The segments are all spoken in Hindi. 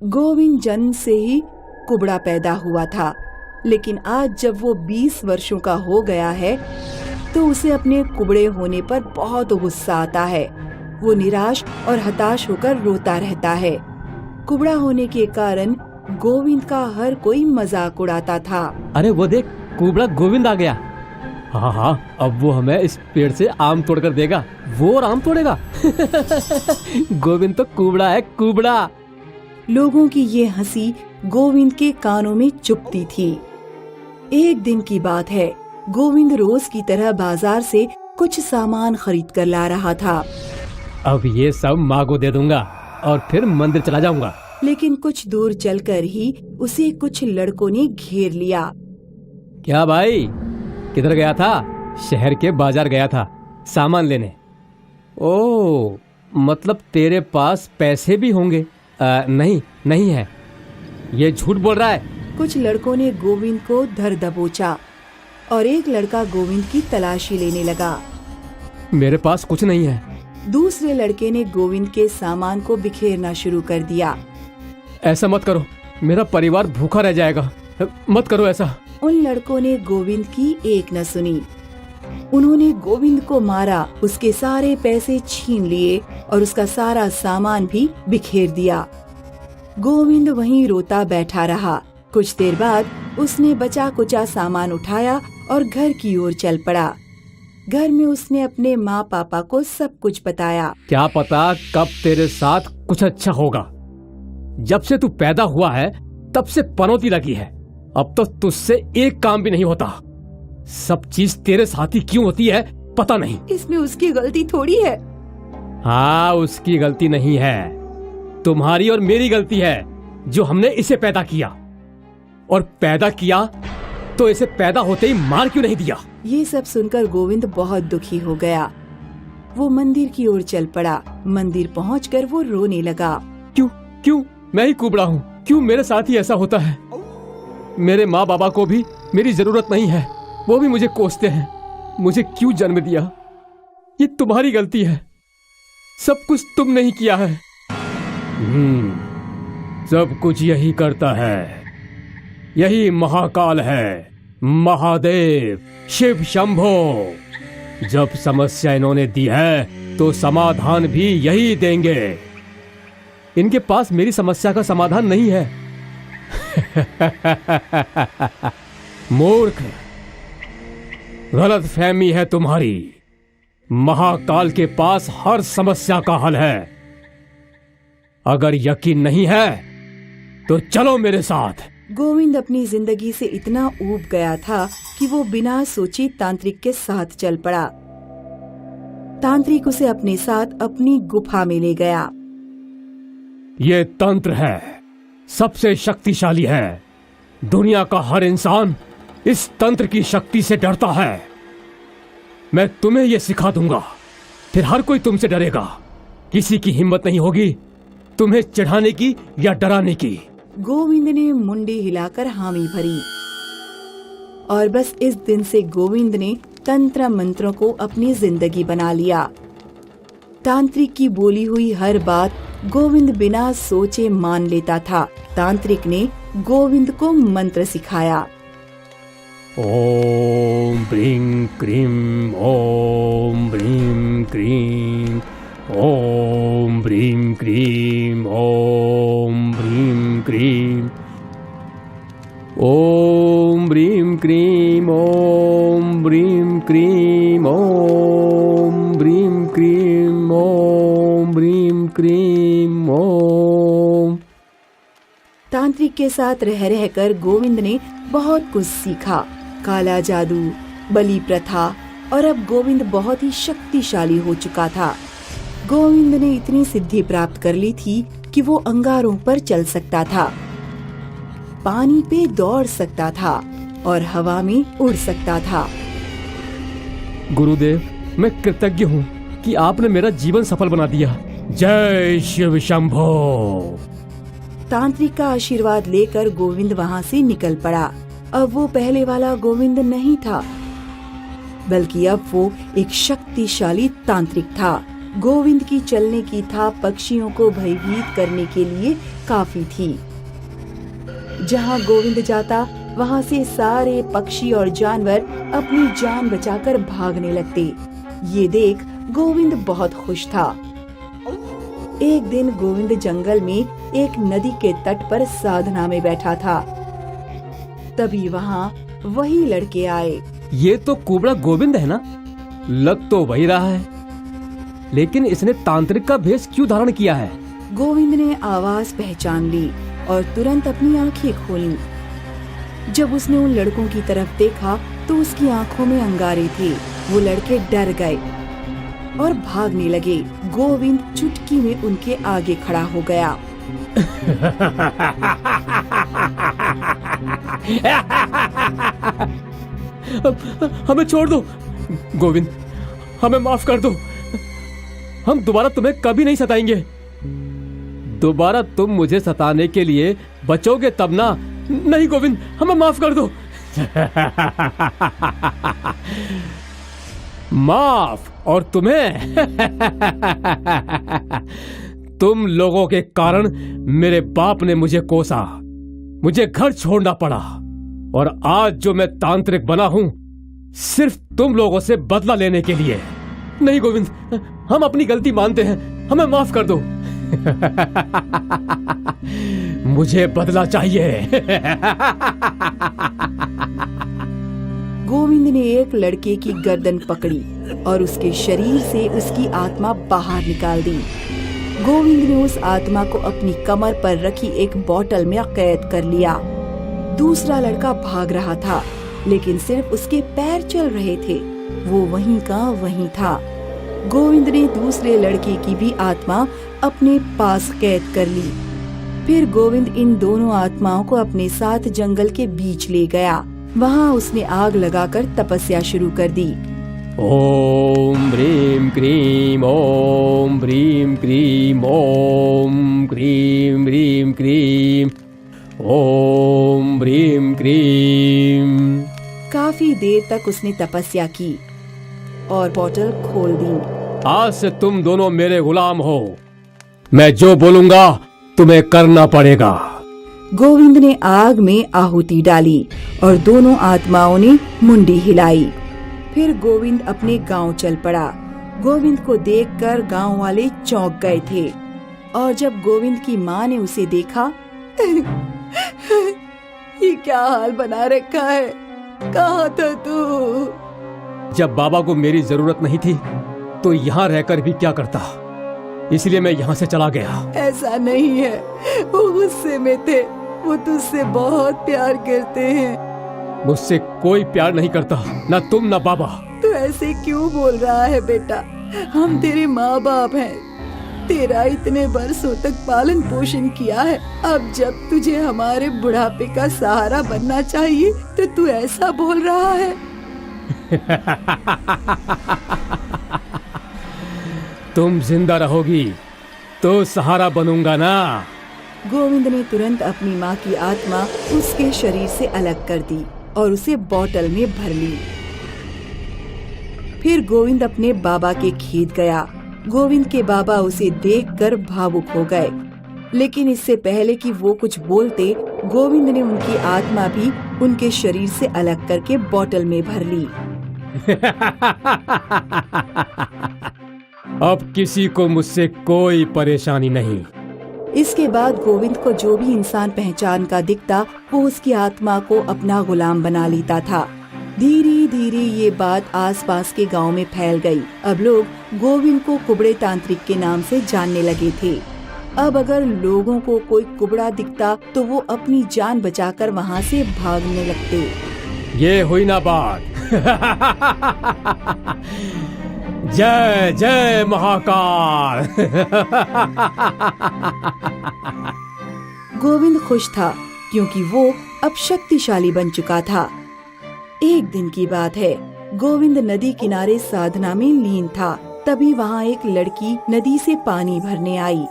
गोविंद जन्म से ही कुबड़ा पैदा हुआ था, लेकिन आज जब वो 20 वर्षों का हो गया है तो उसे अपने कुबड़े होने पर बहुत गुस्सा आता है। वो निराश और हताश होकर रोता रहता है। कुबड़ा होने के कारण गोविंद का हर कोई मजाक उड़ाता था। अरे वो देख, कुबड़ा गोविंद आ गया। हाँ हाँ, अब वो हमें इस पेड़ से आम तोड़कर देगा। वो और आम तोड़ेगा। गोविंद तो कुबड़ा है, कुबड़ा। लोगों की ये हंसी गोविंद के कानों में चुभती थी। एक दिन की बात है, गोविंद रोज की तरह बाजार से कुछ सामान खरीद कर ला रहा था। अब ये सब माँ को दे दूंगा और फिर मंदिर चला जाऊंगा। लेकिन कुछ दूर चलकर ही उसे कुछ लड़कों ने घेर लिया। क्या भाई, किधर गया था? शहर के बाजार गया था सामान लेने। ओ, मतलब तेरे पास पैसे भी होंगे? नहीं है। ये झूठ बोल रहा है। कुछ लड़कों ने गोविंद को धर दबोचा और एक लड़का गोविंद की तलाशी लेने लगा। मेरे पास कुछ नहीं है। दूसरे लड़के ने गोविंद के सामान को बिखेरना शुरू कर दिया। ऐसा मत करो, मेरा परिवार भूखा रह जाएगा। मत करो ऐसा। उन लड़कों ने गोविंद की एक न सुनी। उन्होंने गोविंद को मारा, उसके सारे पैसे छीन लिए और उसका सारा सामान भी बिखेर दिया। गोविंद वहीं रोता बैठा रहा। कुछ देर बाद उसने बचा कुचा सामान उठाया और घर की ओर चल पड़ा। घर में उसने अपने माँ पापा को सब कुछ बताया। क्या पता कब तेरे साथ कुछ अच्छा होगा। जब से तू पैदा हुआ है तब से पनौती लगी है। अब तो तुझसे एक काम भी नहीं होता। सब चीज तेरे साथ ही क्यों होती है पता नहीं। इसमें उसकी गलती थोड़ी है। हाँ, उसकी गलती नहीं है, तुम्हारी और मेरी गलती है जो हमने इसे पैदा किया। और पैदा किया तो इसे पैदा होते ही मार क्यों नहीं दिया। ये सब सुनकर गोविंद बहुत दुखी हो गया। वो मंदिर की ओर चल पड़ा। मंदिर पहुंचकर वो रोने लगा। क्यों मैं ही कुबड़ा हूँ? क्यों मेरे साथ ही ऐसा होता है? मेरे माँ बाबा को भी मेरी जरूरत नहीं है, वो भी मुझे कोसते हैं। मुझे क्यों जन्म दिया? ये तुम्हारी गलती है। सब कुछ तुमने ही किया है। सब कुछ यही करता है। यही महाकाल है, महादेव, शिव शंभो। जब समस्या इन्होंने दी है तो समाधान भी यही देंगे। इनके पास मेरी समस्या का समाधान नहीं है। मूर्ख, गलत फहमी है तुम्हारी। महाकाल के पास हर समस्या का हल है। अगर यकीन नहीं है तो चलो मेरे साथ। गोविंद अपनी जिंदगी से इतना ऊब गया था कि वो बिना सोचे तांत्रिक के साथ चल पड़ा। तांत्रिक उसे अपने साथ अपनी गुफा में ले गया। ये तंत्र है, सबसे शक्तिशाली है। दुनिया का हर इंसान इस तंत्र की शक्ति से डरता है। मैं तुम्हें ये सिखा दूंगा, फिर हर कोई तुमसे डरेगा। किसी की हिम्मत नहीं होगी तुम्हें चढ़ाने की या डराने की। गोविंद ने मुंडी हिलाकर हामी भरी और बस इस दिन से गोविंद ने तंत्र मंत्रों को अपनी जिंदगी बना लिया। तांत्रिक की बोली हुई हर बात गोविंद बिना सोचे मान लेता था। तांत्रिक ने गोविंद को मंत्र सिखाया। ओम ब्रीं क्रीं, ओम ब्रीं क्रीं, ओम ब्रीं क्रीं, ओम ब्रीं क्रीं, ओम ब्रीं क्रीं, ओम ब्रीं क्रीं, ओम ब्रीं क्रीं, ओम ब्रीं क्रीं, ओम। तांत्रिक के साथ रह रहकर गोविंद ने बहुत कुछ सीखा। काला जादू, बलि प्रथा, और अब गोविंद बहुत ही शक्तिशाली हो चुका था। गोविंद ने इतनी सिद्धि प्राप्त कर ली थी कि वो अंगारों पर चल सकता था, पानी पे दौड़ सकता था और हवा में उड़ सकता था। गुरुदेव, मैं कृतज्ञ हूँ कि आपने मेरा जीवन सफल बना दिया। जय शिव शंभो। तांत्रिक का आशीर्वाद लेकर गोविंद वहाँ से निकल पड़ा। अब वो पहले वाला गोविंद नहीं था, बल्कि अब वो एक शक्तिशाली तांत्रिक था। गोविंद की चलने की थाप पक्षियों को भयभीत करने के लिए काफी थी। जहाँ गोविंद जाता वहाँ से सारे पक्षी और जानवर अपनी जान बचाकर भागने लगते। ये देख गोविंद बहुत खुश था। एक दिन गोविंद जंगल में एक नदी के तट पर साधना में बैठा था। तभी वहाँ वही लड़के आए। ये तो कुबड़ा गोविंद है ना? लग तो वही रहा है, लेकिन इसने तांत्रिक का भेष क्यों धारण किया है? गोविंद ने आवाज पहचान ली और तुरंत अपनी आंखें खोलीं। जब उसने उन लड़कों की तरफ देखा तो उसकी आंखों में अंगारे थे। वो लड़के डर गए और भागने लगे। गोविंद चुटकी में उनके आगे खड़ा हो गया। हमें छोड़ दो गोविंद, हमें माफ कर दो। हम दोबारा तुम्हें कभी नहीं सताएंगे। दोबारा तुम मुझे सताने के लिए बचोगे तब ना। नहीं गोविंद, हमें माफ कर दो। माफ? और तुम्हें? तुम लोगों के कारण मेरे बाप ने मुझे कोसा, मुझे घर छोड़ना पड़ा, और आज जो मैं तांत्रिक बना हूं सिर्फ तुम लोगों से बदला लेने के लिए। नहीं गोविंद, हम अपनी गलती मानते हैं, हमें माफ कर दो। मुझे बदला चाहिए। गोविंद ने एक लड़के की गर्दन पकड़ी और उसके शरीर से उसकी आत्मा बाहर निकाल दी। गोविंद ने उस आत्मा को अपनी कमर पर रखी एक बोतल में कैद कर लिया। दूसरा लड़का भाग रहा था, लेकिन सिर्फ उसके पैर चल रहे थे। वो वहीं का वहीं था। गोविंद ने दूसरे लड़के की भी आत्मा अपने पास कैद कर ली। फिर गोविंद इन दोनों आत्माओं को अपने साथ जंगल के बीच ले गया। वहाँ उसने आग लगाकर तपस्या शुरू कर दी। ओम ह्रीम क्रीम, ओम ह्रीम क्रीम, ओम क्रीम ह्रीम क्रीम, ओम ह्रीम क्रीम। काफी देर तक उसने तपस्या की और बोतल खोल दी। आज से तुम दोनों मेरे गुलाम हो। मैं जो बोलूंगा तुम्हें करना पड़ेगा। गोविंद ने आग में आहुति डाली और दोनों आत्माओं ने मुंडी हिलाई। फिर गोविंद अपने गांव चल पड़ा। गोविंद को देखकर गांव वाले चौंक गए थे, और जब गोविंद की माँ ने उसे देखा, ये क्या हाल बना रखा है, कहाँ था तू? जब बाबा को मेरी जरूरत नहीं थी तो यहाँ रहकर भी क्या करता, इसलिए मैं यहाँ से चला गया। ऐसा नहीं है, वो गुस्से में थे, वो तुझसे बहुत प्यार करते हैं। मुझसे कोई प्यार नहीं करता, ना तुम ना बाबा। तू ऐसे क्यों बोल रहा है बेटा? हम तेरे माँ बाप हैं, तेरा इतने बरसों तक पालन पोषण किया है। अब जब तुझे हमारे बुढ़ापे का सहारा बनना चाहिए तो तू ऐसा बोल रहा है। तुम जिंदा रहोगी तो सहारा बनूंगा ना। गोविंद ने तुरंत अपनी माँ की आत्मा उसके शरीर से अलग कर दी और उसे बोतल में भर ली। फिर गोविंद अपने बाबा के खेत गया। गोविंद के बाबा उसे देखकर भावुक हो गए, लेकिन इससे पहले कि वो कुछ बोलते, गोविंद ने उनकी आत्मा भी उनके शरीर से अलग करके बोतल में भर ली। अब किसी को मुझसे कोई परेशानी नहीं। इसके बाद गोविंद को जो भी इंसान पहचान का दिखता, वो उसकी आत्मा को अपना गुलाम बना लेता था। धीरे धीरे ये बात आसपास के गांव में फैल गई। अब लोग गोविंद को कुबड़े तांत्रिक के नाम से जानने लगे थे। अब अगर लोगों को कोई कुबड़ा दिखता तो वो अपनी जान बचाकर वहाँ से भागने लगते। ये हुई ना बात। जय जय महाकाल। गोविंद खुश था क्योंकि वो अब शक्तिशाली बन चुका था। एक दिन की बात है, गोविंद नदी किनारे साधना में लीन था। तभी वहाँ एक लड़की नदी से पानी भरने आई।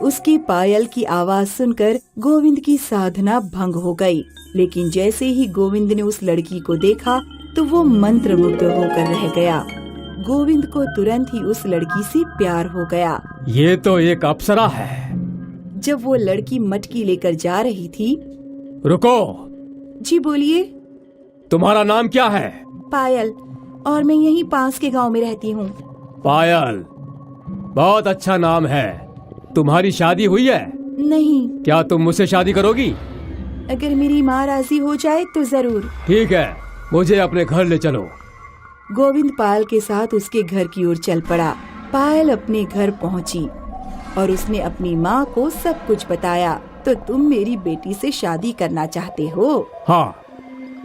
उसकी पायल की आवाज सुनकर गोविंद की साधना भंग हो गई। लेकिन जैसे ही गोविंद ने उस लड़की को देखा तो वो मंत्रमुग्ध होकर रह गया। गोविंद को तुरंत ही उस लड़की से प्यार हो गया। ये तो एक अप्सरा है। जब वो लड़की मटकी लेकर जा रही थी। रुको, जी बोलिए। तुम्हारा नाम क्या है? पायल, और मैं यहीं पास के गांव में रहती हूँ। पायल, बहुत अच्छा नाम है। तुम्हारी शादी हुई है? नहीं। क्या तुम मुझसे शादी करोगी? अगर मेरी माँ राजी हो जाए तो जरूर। ठीक है, मुझे अपने घर ले चलो। गोविंद पायल के साथ उसके घर की ओर चल पड़ा। पायल अपने घर पहुंची और उसने अपनी माँ को सब कुछ बताया। तो तुम मेरी बेटी से शादी करना चाहते हो? हाँ।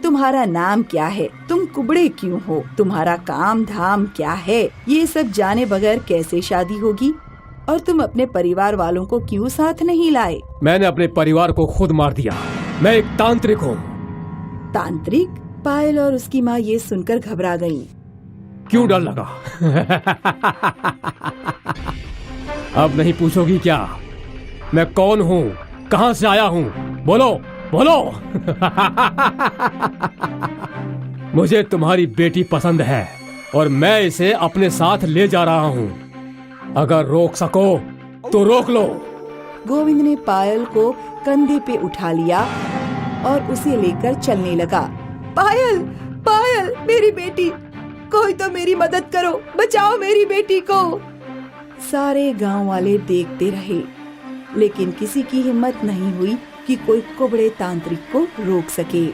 तुम्हारा नाम क्या है? तुम कुबड़े क्यों हो? तुम्हारा काम धाम क्या है? ये सब जाने बगैर कैसे शादी होगी? और तुम अपने परिवार वालों को क्यों साथ नहीं लाए? मैंने अपने परिवार को खुद मार दिया। मैं एक तांत्रिक हूँ। तांत्रिक? पायल और उसकी माँ ये सुनकर घबरा गईं। क्यों डर लगा? अब नहीं पूछोगी क्या? मैं कौन हूँ, कहाँ से आया हूँ? बोलो बोलो। मुझे तुम्हारी बेटी पसंद है और मैं इसे अपने साथ ले जा रहा हूँ। अगर रोक सको तो रोक लो। गोविंद ने पायल को कंधे पे उठा लिया और उसे लेकर चलने लगा। पायल, पायल, मेरी बेटी, कोई तो मेरी मदद करो, बचाओ मेरी बेटी को। सारे गांव वाले देखते रहे, लेकिन किसी की हिम्मत नहीं हुई कि कोई कुबड़े तांत्रिक को रोक सके।